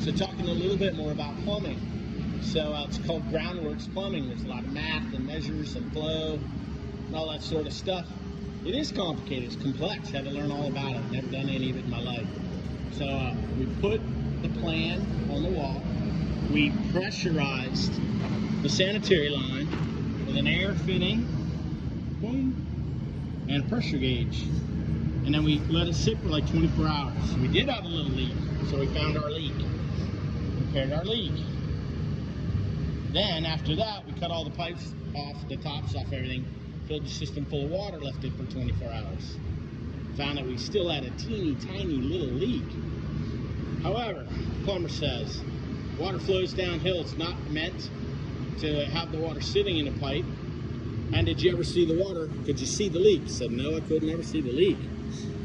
So talking a little bit more about plumbing. So it's called Groundworks Plumbing. There's a lot of math and measures and flow and all that sort of stuff. It is complicated, it's complex. Had to learn all about it. Never done any of it in my life. So we put the plan on the wall. We pressurized the sanitary line with an air fitting, boom, and a pressure gauge. And then we let it sit for like 24 hours. We did have a little leak, so we found our leak, repaired our leak. Then after that, we cut all the pipes off, the tops off everything, filled the system full of water, left it for 24 hours. Found that we still had a teeny tiny little leak. However, the plumber says, water flows downhill. It's not meant to have the water sitting in a pipe. And did you ever see the water? Could you see the leak? I said, no, I could never see the leak.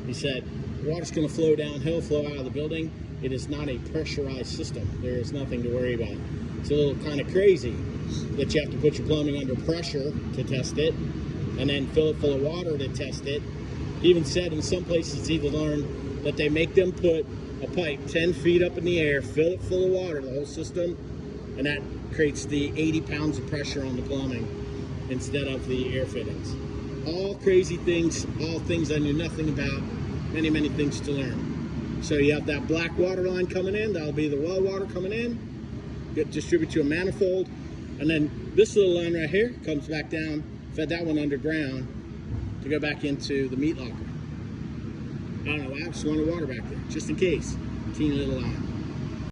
He said, the water's going to flow downhill, flow out of the building. It is not a pressurized system. There is nothing to worry about. It's a little kind of crazy that you have to put your plumbing under pressure to test it and then fill it full of water to test it. He even said in some places he'd learned that they make them put a pipe 10 feet up in the air, fill it full of water, the whole system, and that creates the 80 pounds of pressure on the plumbing instead of the air fittings. All crazy things, all things I knew nothing about, many, many things to learn. So you have that black water line coming in, that'll be the well water coming in, get distributed to a manifold, and then this little line right here comes back down, fed that one underground to go back into the meat locker. I don't know why, I just wanted water back there, just in case. Teeny little line.